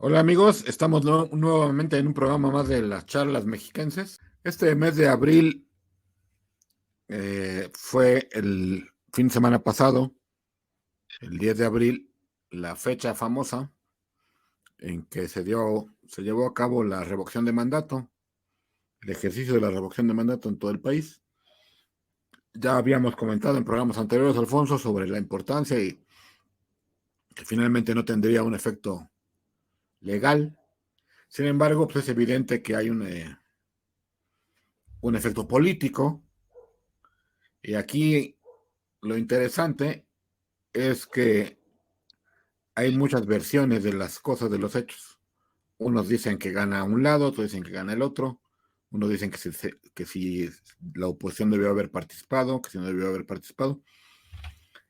Hola amigos, estamos nuevamente en un programa más de las charlas mexiquenses. Este mes de abril fue el fin de semana pasado, el 10 de abril, la fecha famosa en que se llevó a cabo la revocación de mandato, el ejercicio de la revocación de mandato en todo el país. Ya habíamos comentado en programas anteriores, Alfonso, sobre la importancia y que finalmente no tendría un efecto legal. Sin embargo, pues es evidente que hay un efecto político. Y aquí lo interesante es que hay muchas versiones de las cosas, de los hechos. Unos dicen que gana un lado, otros dicen que gana el otro. Unos dicen que si la oposición debió haber participado, que si no debió haber participado.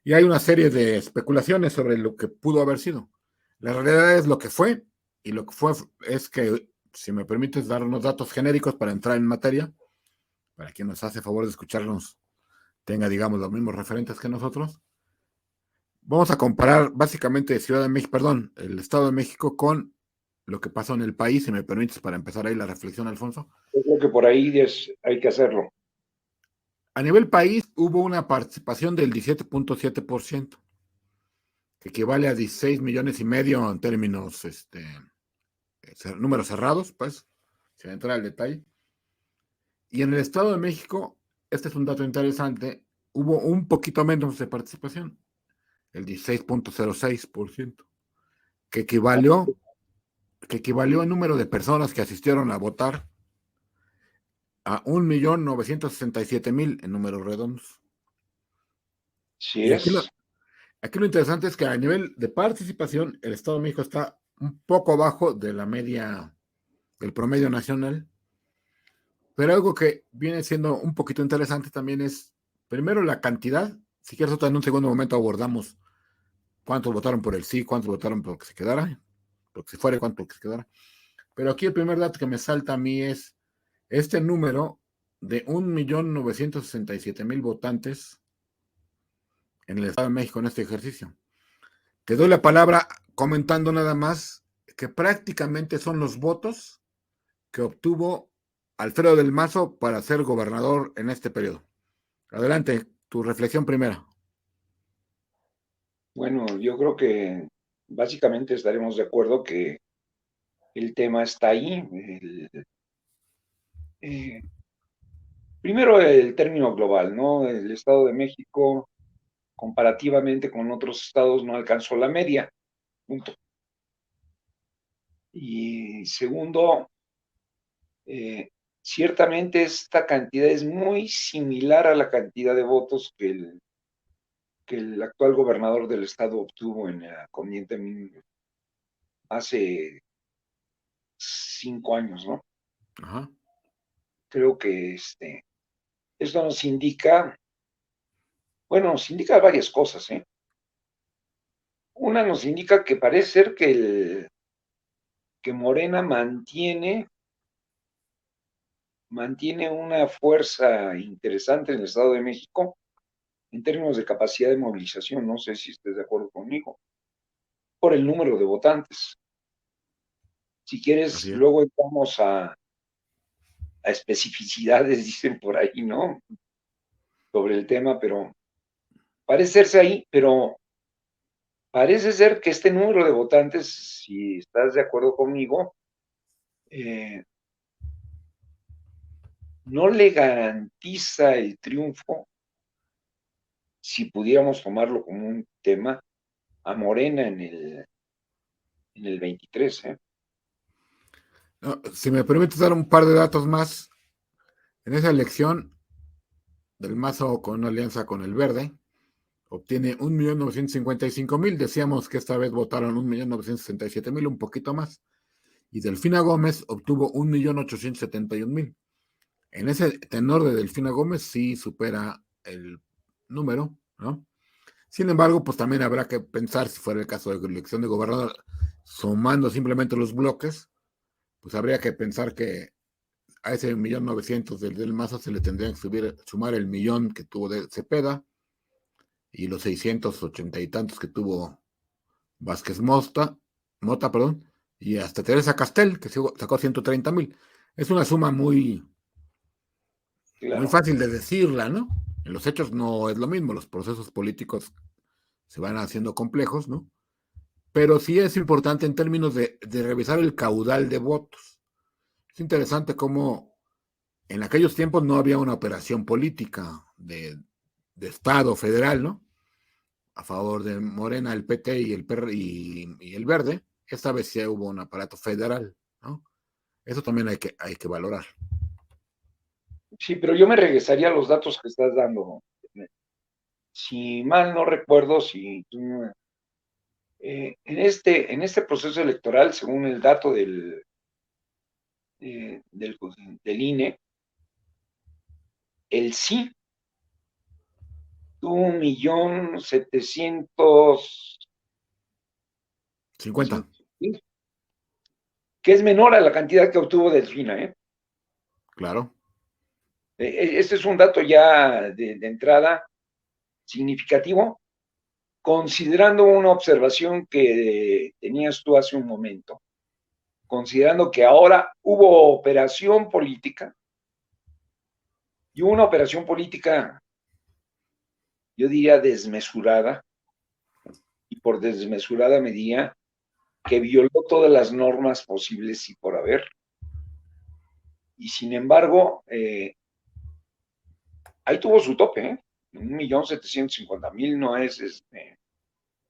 Y hay una serie de especulaciones sobre lo que pudo haber sido. La realidad es lo que fue, y lo que fue es que, si me permites dar unos datos genéricos para entrar en materia, para quien nos hace favor de escucharnos tenga, digamos, los mismos referentes que nosotros. Vamos a comparar básicamente Ciudad de México, perdón, el Estado de México con lo que pasó en el país, si me permites, para empezar ahí la reflexión, Alfonso. Yo creo que por ahí hay que hacerlo. A nivel país hubo una participación del 17.7%, que equivale a 16 millones y medio en términos, números cerrados, pues, sin entrar al detalle. Y en el Estado de México, este es un dato interesante, hubo un poquito menos de participación, el 16.06%, que equivalió que equivalió en número de personas que asistieron a votar a 1.967.000 en números redondos. Sí Y es. aquí lo interesante es que a nivel de participación, el Estado de México está un poco abajo de la media del promedio nacional, pero algo que viene siendo un poquito interesante también es, primero, la cantidad. Si quieres, en un segundo momento abordamos cuántos votaron por el sí, cuántos votaron por que se quedara, por que se fuera, cuántos por que se quedara. Pero aquí el primer dato que me salta a mí es este número de 1.967.000 votantes en el Estado de México en este ejercicio. Te doy la palabra comentando nada más que prácticamente son los votos que obtuvo Alfredo del Mazo para ser gobernador en este periodo. Adelante, tu reflexión primera. Bueno, yo creo que básicamente estaremos de acuerdo que el tema está ahí. Eh, Primero el término global, ¿no? El Estado de México, comparativamente con otros estados, no alcanzó la media. Punto. Y segundo, eh, ciertamente esta cantidad es muy similar a la cantidad de votos que el actual gobernador del estado obtuvo en la contienda hace 5 años, ¿no? Ajá. Creo que esto nos indica, bueno, nos indica varias cosas, ¿eh? Una nos indica que parece ser que Morena mantiene una fuerza interesante en el Estado de México en términos de capacidad de movilización, no sé si estés de acuerdo conmigo, por el número de votantes. Si quieres, Así es. luego entramos a especificidades, dicen por ahí, ¿no? Sobre el tema, pero parece serse ahí, pero parece ser que este número de votantes, si estás de acuerdo conmigo, eh, no le garantiza el triunfo, si pudiéramos tomarlo como un tema, a Morena en el 23. No, si me permites dar un par de datos más, en esa elección del Mazo con una alianza con el Verde, obtiene 1.955.000. Decíamos que esta vez votaron 1.967.000, un poquito más. Y Delfina Gómez obtuvo 1.871.000. En ese tenor de Delfina Gómez sí supera el número, ¿no? Sin embargo, pues también habrá que pensar, si fuera el caso de elección de gobernador, sumando simplemente los bloques, pues habría que pensar que a ese 1.900.000 del Mazo se le tendrían que sumar el millón que tuvo de Cepeda y los 680 y tantos que tuvo Vázquez Mota, perdón, y hasta Teresa Castel, que sacó 130,000. Es una suma muy, muy claro. fácil de decirla, ¿no? En los hechos no es lo mismo, los procesos políticos se van haciendo complejos, ¿no? Pero sí es importante en términos de revisar el caudal de votos. Es interesante cómo en aquellos tiempos no había una operación política de Estado federal, ¿no? A favor de Morena, el PT y el PR y el Verde. Esta vez sí hubo un aparato federal, ¿no? Eso también hay que valorar. Sí, pero yo me regresaría a los datos que estás dando. Si mal no recuerdo, si tú, en este proceso electoral, según el dato del INE, el sí tuvo 1,700,000, 50, que es menor a la cantidad que obtuvo Delfina, ¿eh? claro. Este es un dato ya de entrada significativo, considerando una observación que tenías tú hace un momento, considerando que ahora hubo operación política, y una operación política, yo diría, desmesurada, y por desmesurada medida, que violó todas las normas posibles y por haber, y sin embargo, ahí tuvo su tope, ¿eh? 1,750,000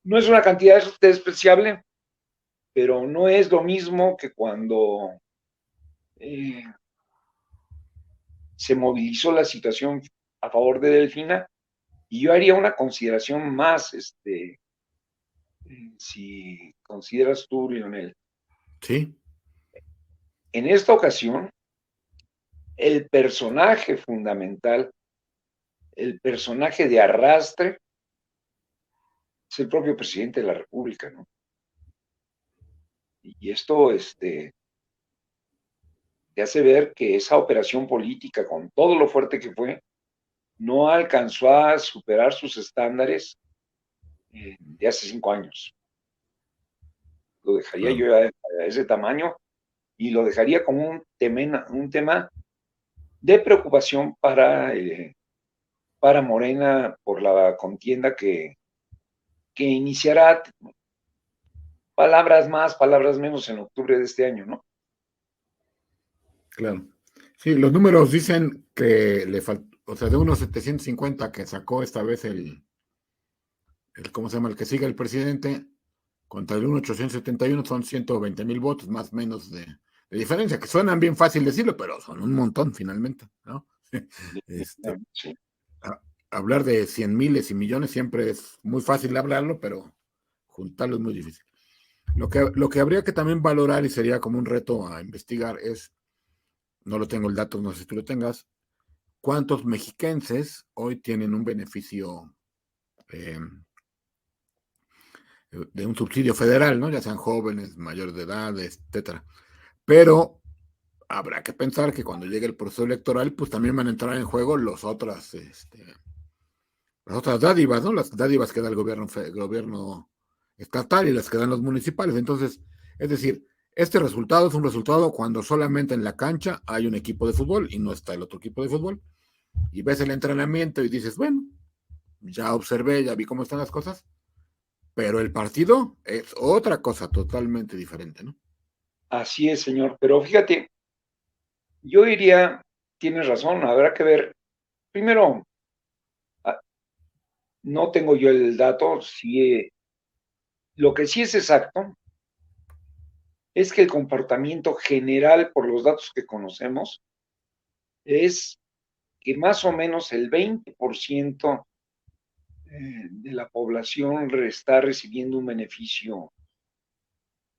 no es una cantidad despreciable, pero no es lo mismo que cuando eh, se movilizó la situación a favor de Delfina, y yo haría una consideración más, si consideras tú, Lionel, Sí, en esta ocasión, el personaje fundamental, el personaje de arrastre, es el propio presidente de la República, ¿no? Y esto, te hace ver que esa operación política, con todo lo fuerte que fue, no alcanzó a superar sus estándares de hace 5 años. Lo dejaría claro. yo a ese tamaño, y lo dejaría como un tema de preocupación para Morena por la contienda que iniciará, palabras más, palabras menos, en octubre de este año, ¿no? Claro. Sí, los números dicen que le faltó, o sea, de unos 750 que sacó esta vez ¿cómo se llama? El que sigue el presidente, contra el 1,871 son 120,000 votos, más o menos de diferencia, que suenan bien fácil decirlo, pero son un montón finalmente, ¿no? Este, Sí. a- hablar de 100,000 y millones siempre es muy fácil hablarlo, pero juntarlo es muy difícil. Lo que habría que también valorar y sería como un reto a investigar es, no lo tengo el dato, no sé si tú lo tengas, cuántos mexiquenses hoy tienen un beneficio eh, de un subsidio federal, ¿no? Ya sean jóvenes, mayores de edad, etcétera. Pero habrá que pensar que cuando llegue el proceso electoral, pues también van a entrar en juego las otras dádivas, ¿no? Las dádivas que da el gobierno estatal y las que dan los municipales. Entonces, es decir, este resultado es un resultado cuando solamente en la cancha hay un equipo de fútbol y no está el otro equipo de fútbol. Y ves el entrenamiento y dices, bueno, ya observé, ya vi cómo están las cosas, pero el partido es otra cosa totalmente diferente, ¿no? Así es, señor. Pero fíjate, yo diría, tienes razón, habrá que ver. Primero, ah, no tengo yo el dato, si, lo que sí es exacto es que el comportamiento general, por los datos que conocemos, es que más o menos el 20% de la población está recibiendo un beneficio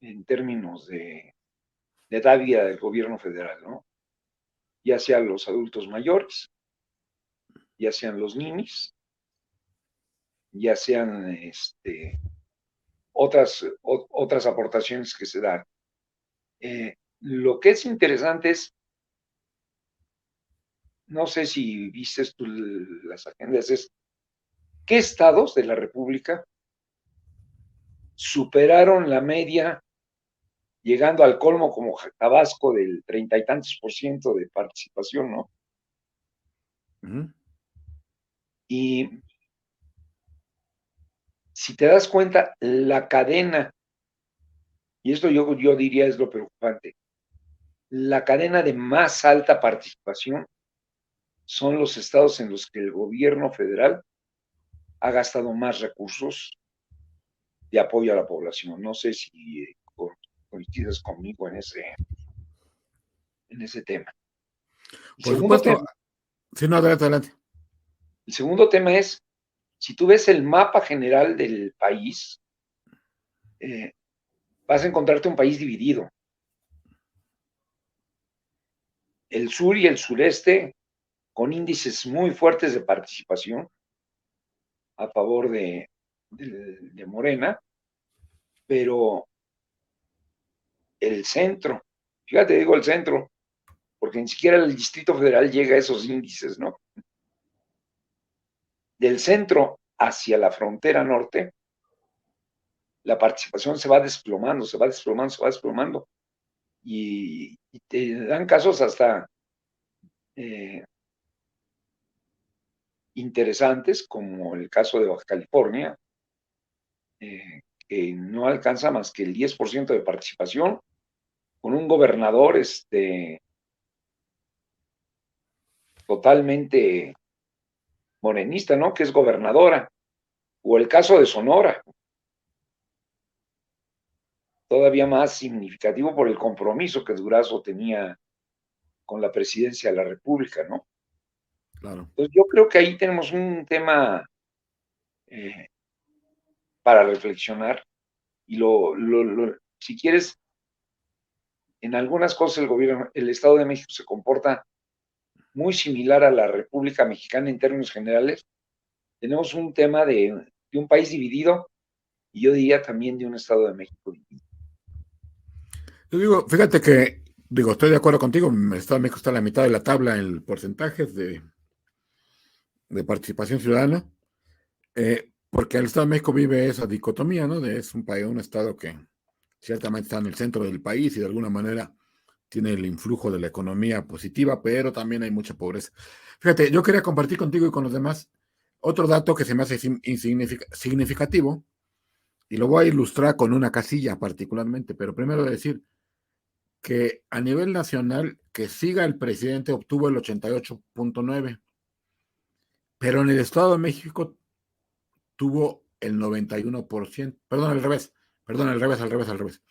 en términos de dádiva del gobierno federal, ¿no? Ya sean los adultos mayores, ya sean los ninis, ya sean otras aportaciones que se dan. Lo que es interesante es, no sé si viste tú las agendas, es qué estados de la República superaron la media llegando al colmo como Tabasco del 30 y tantos por ciento de participación, ¿no? Ujú. Y si te das cuenta, la cadena, y esto yo diría es lo preocupante, la cadena de más alta participación son los estados en los que el gobierno federal ha gastado más recursos de apoyo a la población. No sé si coincides conmigo en ese tema. El Por segundo tema, supuesto, si no, adelante, adelante. el segundo tema es, si tú ves el mapa general del país, eh, vas a encontrarte un país dividido. El sur y el sureste con índices muy fuertes de participación a favor de Morena, pero el centro, fíjate, digo el centro, porque ni siquiera el Distrito Federal llega a esos índices, ¿no? Del centro hacia la frontera norte, la participación se va desplomando, se va desplomando, se va desplomando. Y te dan casos hasta eh, interesantes, como el caso de Baja California, que no alcanza más que el 10% de participación, con un gobernador totalmente morenista, ¿no? Que es gobernadora. O el caso de Sonora, todavía más significativo por el compromiso que Durazo tenía con la presidencia de la República, ¿no? Claro. Entonces yo creo que ahí tenemos un tema eh, para reflexionar y si quieres, en algunas cosas el gobierno, el Estado de México se comporta muy similar a la República Mexicana en términos generales. Tenemos un tema de un país dividido y yo diría también de un Estado de México dividido. Yo digo, fíjate que, digo, estoy de acuerdo contigo, el Estado de México está a la mitad de la tabla en porcentajes de participación ciudadana, porque el Estado de México vive esa dicotomía, ¿no? Es un país, un Estado que ciertamente está en el centro del país y de alguna manera tiene el influjo de la economía positiva, pero también hay mucha pobreza. Fíjate, yo quería compartir contigo y con los demás otro dato que se me hace significativo y lo voy a ilustrar con una casilla particularmente, pero primero decir que a nivel nacional que siga el presidente obtuvo el 88.9, pero en el Estado de México tuvo el 91%, perdón, al revés, perdón, al revés.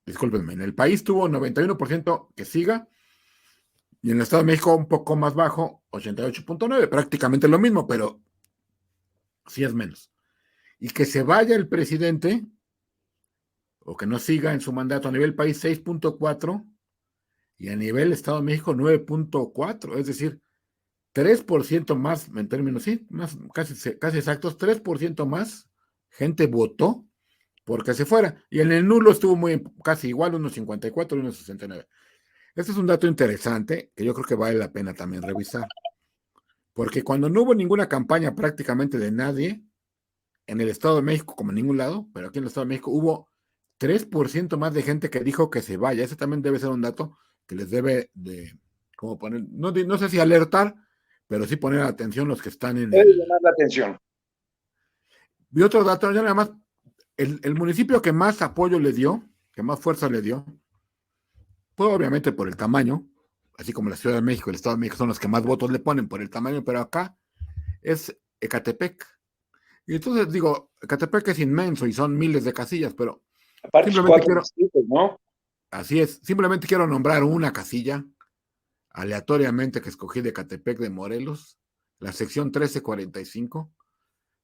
Discúlpenme, en el país tuvo 91% que siga y en el Estado de México un poco más bajo, 88.9, prácticamente lo mismo, pero sí es menos. Y que se vaya el presidente o que no siga en su mandato a nivel país 6.4 y a nivel Estado de México 9.4, es decir, 3% más en términos, sí, más, casi exactos, 3% más gente votó porque se fuera. Y en el nulo estuvo casi igual, unos 54 y unos 69. Este es un dato interesante que yo creo que vale la pena también revisar. Porque cuando no hubo ninguna campaña prácticamente de nadie, en el Estado de México, como en ningún lado, pero aquí en el Estado de México hubo 3% más de gente que dijo que se vaya. Ese también debe ser un dato que les debe de, como poner, no sé si alertar, pero sí poner atención los que están en Debe el... llamar la atención. Y otro dato, ya nada más, el municipio que más apoyo le dio, que más fuerza le dio, fue obviamente por el tamaño, así como la Ciudad de México y el Estado de México son los que más votos le ponen por el tamaño, pero acá es Ecatepec. Y entonces digo, Ecatepec es inmenso y son miles de casillas, pero Aparte, sus simplemente cuatro quiero, distritos, ¿no? así es, simplemente quiero nombrar una casilla aleatoriamente que escogí de Ecatepec de Morelos, la sección 1345.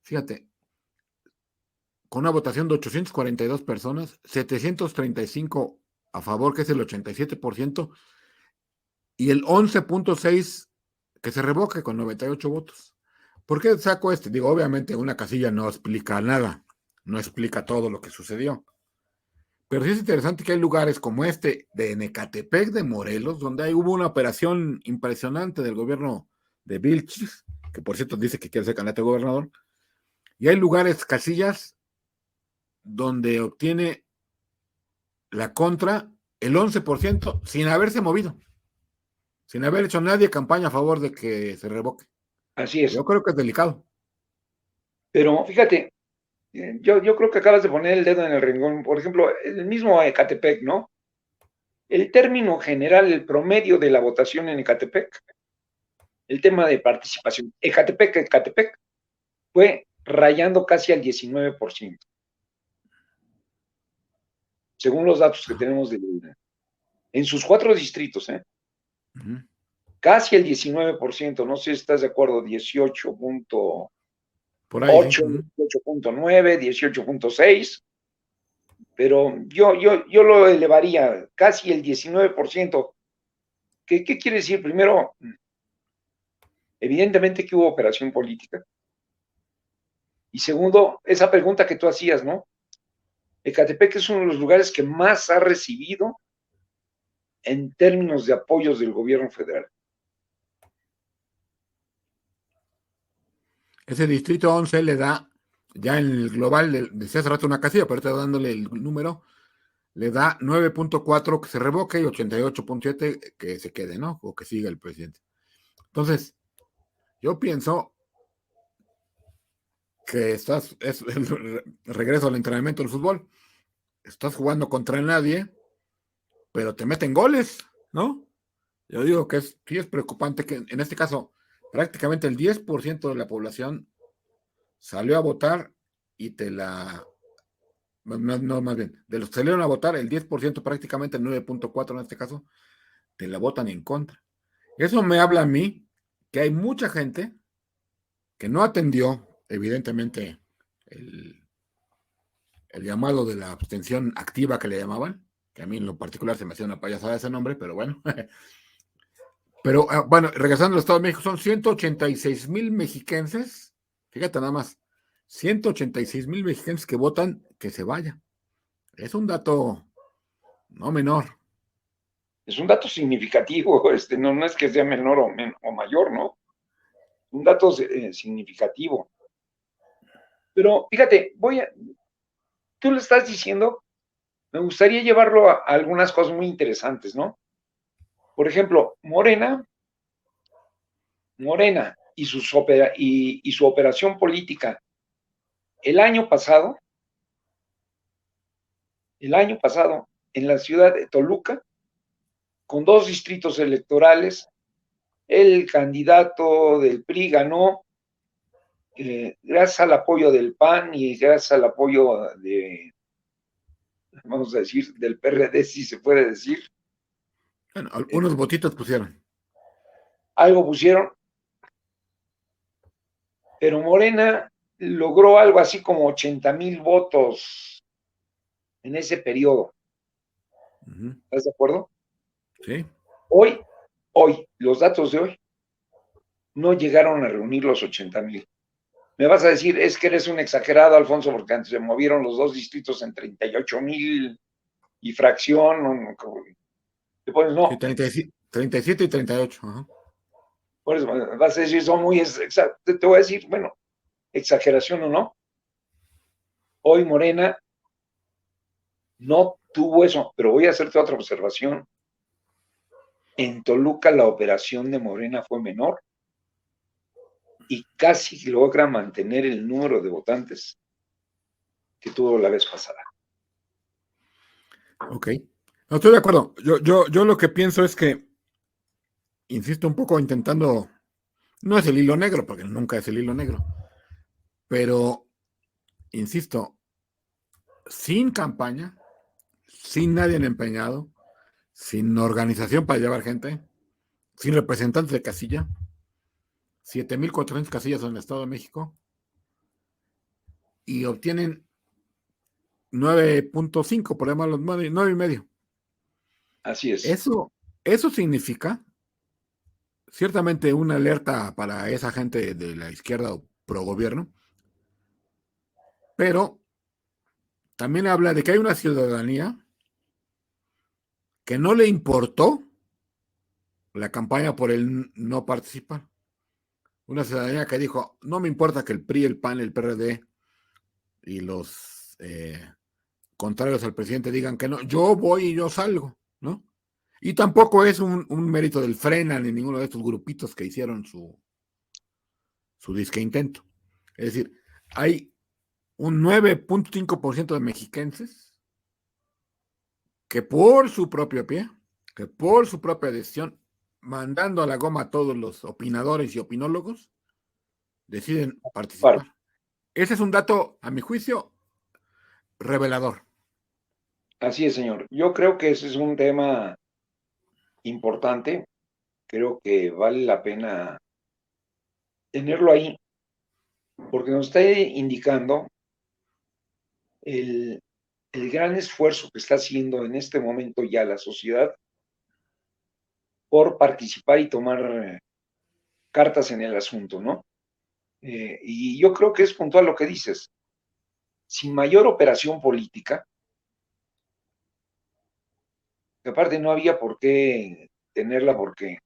Fíjate, con una votación de 842 personas, 735 a favor, que es el 87%, y el 11.6 que se revoque con 98 votos. ¿Por qué saco este? Digo, obviamente una casilla no explica nada, no explica todo lo que sucedió. Pero sí es interesante que hay lugares como este de Necatepec de Morelos, donde hubo una operación impresionante del gobierno de Vilchis, que por cierto dice que quiere ser candidato a gobernador, y hay lugares, casillas, donde obtiene la contra el 11% sin haberse movido, sin haber hecho nadie campaña a favor de que se revoque. Así es. Yo creo que es delicado. Pero fíjate, yo creo que acabas de poner el dedo en el renglón. Por ejemplo, el mismo Ecatepec, ¿no? El término general, el promedio de la votación en Ecatepec, el tema de participación, Ecatepec, fue rayando casi al 19%, según los datos que tenemos en sus 4 distritos, ¿eh? Uh-huh. Casi el 19%, no sé si estás de acuerdo, 18.8, Por ahí, sí. Uh-huh. 18.9, 18.6, pero yo lo elevaría casi el 19%. ¿Qué quiere decir? Primero, evidentemente que hubo operación política. Y segundo, esa pregunta que tú hacías, ¿no? Ecatepec es uno de los lugares que más ha recibido en términos de apoyos del gobierno federal. Ese distrito 11 le da, ya en el global, decía hace rato una casilla, pero está dándole el número, le da 9.4 que se revoque y 88.7 que se quede, ¿no? O que siga el presidente. Entonces, yo pienso que es el regreso al entrenamiento del fútbol. Estás jugando contra nadie, pero te meten goles, ¿no? Yo digo que sí es preocupante que en este caso prácticamente el 10% de la población salió a votar y no, más bien, de los que salieron a votar, el 10%, prácticamente el 9.4 en este caso, te la votan en contra. Eso me habla a mí que hay mucha gente que no atendió, evidentemente, el llamado de la abstención activa que le llamaban, que a mí en lo particular se me hacía una payasada ese nombre, pero bueno. Pero bueno, regresando al Estado de México, son 186,000 mexiquenses, fíjate nada más, 186,000 mexiquenses que votan que se vaya. Es un dato no menor. Es un dato significativo, no es que sea menor o mayor, ¿no? Un dato significativo. Pero fíjate, tú le estás diciendo, me gustaría llevarlo a algunas cosas muy interesantes, ¿no? Por ejemplo, Morena y su operación política el año pasado, en la ciudad de Toluca, con 2 distritos electorales, el candidato del PRI ganó gracias al apoyo del PAN y gracias al apoyo vamos a decir, del PRD, si se puede decir. Bueno, unos votitos pusieron. Algo pusieron, pero Morena logró algo así como 80,000 votos en ese periodo. Uh-huh. ¿Estás de acuerdo? Sí. Hoy, los datos de hoy no llegaron a reunir los 80,000. Me vas a decir, es que eres un exagerado, Alfonso, porque antes se movieron los 2 distritos en 38,000 y fracción. Te pones, Sí, no. 37 y 38. Uh-huh. Por eso vas a decir, son muy exactos. Te voy a decir, bueno, exageración o no. Hoy Morena no tuvo eso, pero voy a hacerte otra observación. En Toluca la operación de Morena fue menor y casi logra mantener el número de votantes que tuvo la vez pasada. Ok. No estoy de acuerdo. Yo lo que pienso es que, insisto un poco intentando, no es el hilo negro, porque nunca es el hilo negro, pero, insisto, sin campaña, sin nadie empeñado, sin organización para llevar gente, sin representantes de casilla, 7,400 casillas en el Estado de México, y obtienen 9.5, por ejemplo, los 9.5. Así es. Eso significa ciertamente una alerta para esa gente de la izquierda o pro gobierno, pero también habla de que hay una ciudadanía que no le importó la campaña por el no participar. Una ciudadanía que dijo, no me importa que el PRI, el PAN, el PRD y los contrarios al presidente digan que no, yo voy y yo salgo, ¿no? Y tampoco es un mérito del Frena ni ninguno de estos grupitos que hicieron su disque intento. Es decir, hay un 9.5% de mexiquenses que por su propio pie, que por su propia decisión, mandando a la goma a todos los opinadores y opinólogos, deciden participar. Ese es un dato, a mi juicio, revelador. Así es, señor. Yo creo que ese es un tema importante. Creo que vale la pena tenerlo ahí, porque nos está indicando el gran esfuerzo que está haciendo en este momento ya la sociedad por participar y tomar cartas en el asunto, ¿no? Y yo creo que es puntual lo que dices. Sin mayor operación política, que aparte no había por qué tenerla porque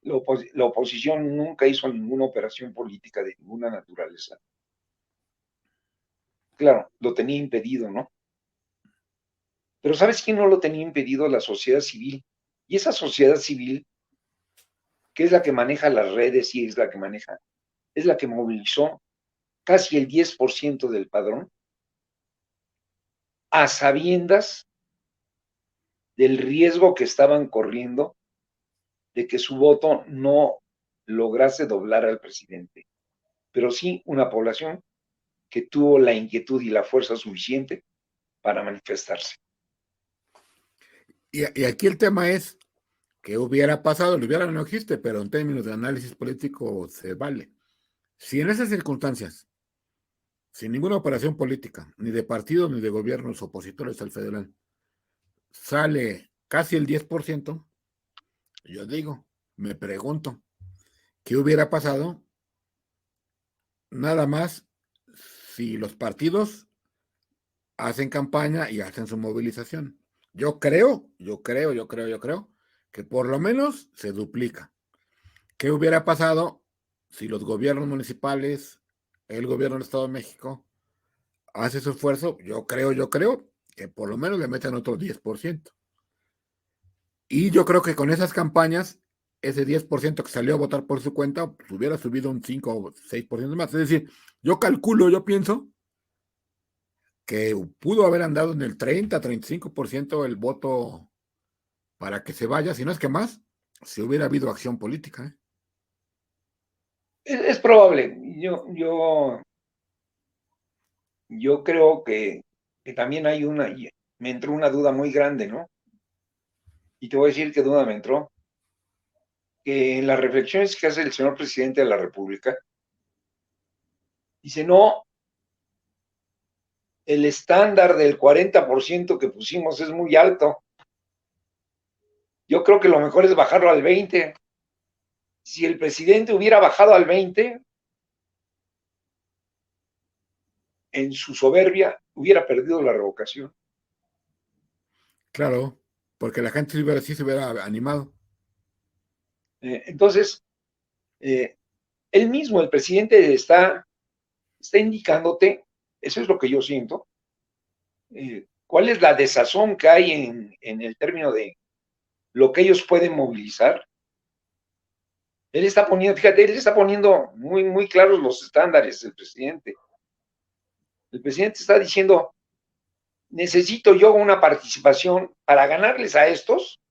la oposición nunca hizo ninguna operación política de ninguna naturaleza. Claro, lo tenía impedido, ¿no? Pero ¿sabes quién no lo tenía impedido? La sociedad civil. Y esa sociedad civil, que es la que maneja las redes y es la que movilizó casi el 10% del padrón, a sabiendas del riesgo que estaban corriendo de que su voto no lograse doblar al presidente, pero sí una población que tuvo la inquietud y la fuerza suficiente para manifestarse. Y aquí el tema es, ¿qué hubiera pasado? Lo hubiera no existe, pero en términos de análisis político se vale. Si en esas circunstancias, sin ninguna operación política, ni de partidos ni de gobiernos opositores al federal, sale casi el 10%, yo digo, me pregunto, ¿qué hubiera pasado? Nada más si los partidos hacen campaña y hacen su movilización. Yo creo que por lo menos se duplica. ¿Qué hubiera pasado si los gobiernos municipales, el gobierno del Estado de México, hace su esfuerzo? Yo creo que por lo menos le meten otro 10%. Y yo creo que con esas campañas, ese 10% que salió a votar por su cuenta, pues hubiera subido un 5 o 6% más. Es decir, yo pienso que pudo haber andado en el 30-35% el voto para que se vaya, si no es que más, si hubiera habido acción política. Es probable. Yo creo que también hay me entró una duda muy grande, ¿no? Y te voy a decir qué duda me entró. Que en las reflexiones que hace el señor presidente de la República, dice, no, el estándar del 40% que pusimos es muy alto. Yo creo que lo mejor es bajarlo al 20%. Si el presidente hubiera bajado al 20%, en su soberbia, hubiera perdido la revocación. Claro, porque la gente sí se hubiera animado. Entonces, él mismo, el presidente, está indicándote, eso es lo que yo siento, cuál es la desazón que hay en el término de lo que ellos pueden movilizar. Él está poniendo, fíjate, él está poniendo muy, muy claros los estándares, el presidente. El presidente está diciendo, necesito yo una participación para ganarles a estos,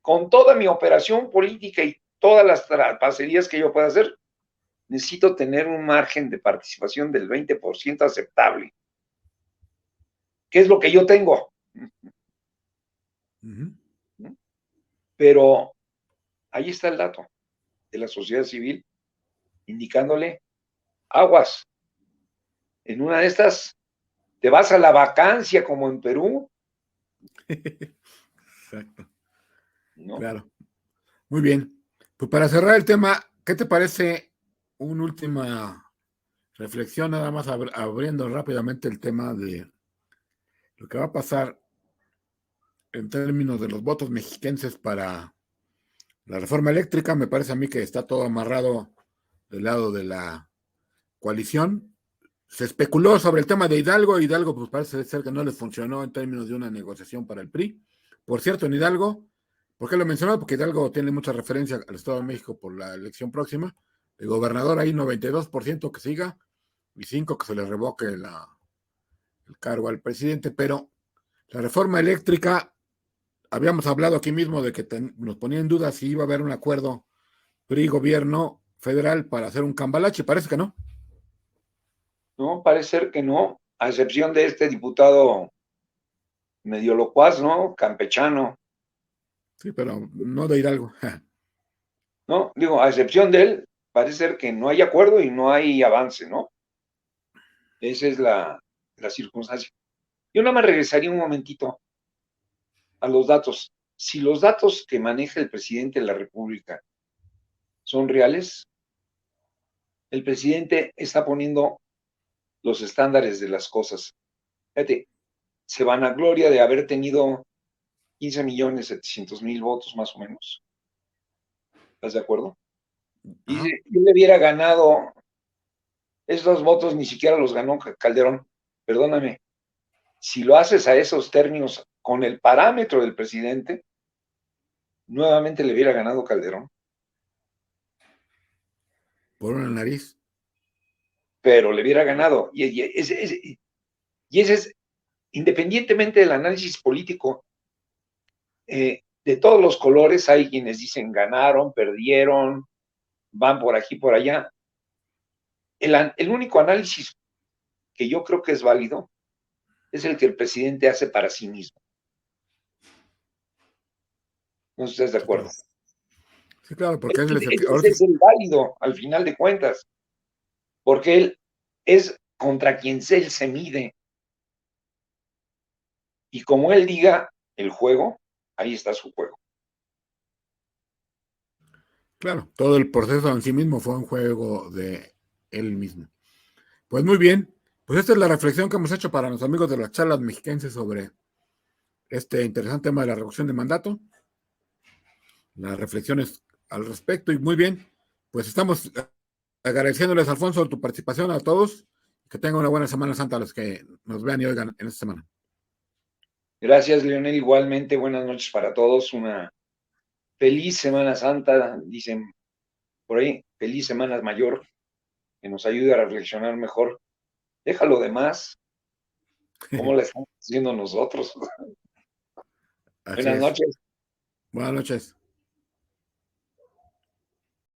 con toda mi operación política y todas las trapacerías que yo pueda hacer, necesito tener un margen de participación del 20% aceptable. ¿Qué es lo que yo tengo? Pero ahí está el dato de la sociedad civil indicándole, aguas, en una de estas te vas a la vacancia como en Perú. Exacto. ¿No? Claro. Muy bien. Pues para cerrar el tema, ¿qué te parece una última reflexión, nada más abriendo rápidamente el tema de lo que va a pasar en términos de los votos mexiquenses para la reforma eléctrica? Me parece a mí que está todo amarrado del lado de la coalición. Se especuló sobre el tema de Hidalgo. Hidalgo, pues parece ser que no les funcionó en términos de una negociación para el PRI. Por cierto, en Hidalgo, ¿por qué lo mencionó? Porque Hidalgo tiene mucha referencia al Estado de México por la elección próxima. El gobernador ahí 92% que siga y 5% que se le revoque el cargo al presidente. Pero la reforma eléctrica, habíamos hablado aquí mismo de que nos ponía en duda si iba a haber un acuerdo PRI-gobierno federal para hacer un cambalache. Parece que no. No, parece ser que no, a excepción de este diputado medio locuaz, ¿no? Campechano, Sí, pero no de Hidalgo. ¿no? Digo, a excepción de él, parece ser que no hay acuerdo y no hay avance, ¿no? Esa es la circunstancia. Yo nada más regresaría un momentito a los datos. Si los datos que maneja el presidente de la República son reales, el presidente está poniendo los estándares de las cosas. Fíjate, se vanagloria de haber tenido 15.700.000 votos más o menos. ¿Estás de acuerdo? Y Ajá. dice, yo le hubiera ganado, esos votos ni siquiera los ganó Calderón. Perdóname, si lo haces a esos términos con el parámetro del presidente, nuevamente le hubiera ganado Calderón. Por una nariz. Pero le hubiera ganado. Y ese es, independientemente del análisis político, de todos los colores, hay quienes dicen ganaron, perdieron, van por aquí, por allá. El único análisis que yo creo que es válido es el que el presidente hace para sí mismo. No sé si estás de Sí, claro. acuerdo. Sí, claro, porque él es el que. Ahora Ese sí, es el válido, al final de cuentas, porque él es contra quien él se mide. Y como él diga el juego, ahí está su juego. claro, todo el proceso en sí mismo fue un juego de él mismo. Pues muy bien. Pues esta es la reflexión que hemos hecho para los amigos de las charlas mexiquenses sobre este interesante tema de la reducción de mandato. Las reflexiones al respecto. Y muy bien. Pues estamos agradeciéndoles, Alfonso, tu participación a todos. Que tengan una buena Semana Santa a los que nos vean y oigan en esta semana. Gracias, Leonel. Igualmente, buenas noches para todos. Una feliz Semana Santa, dicen por ahí, feliz Semana Mayor, que nos ayude a reflexionar mejor. Déjalo de más, ¿cómo la estamos haciendo nosotros? Así Buenas es. noches. Buenas noches.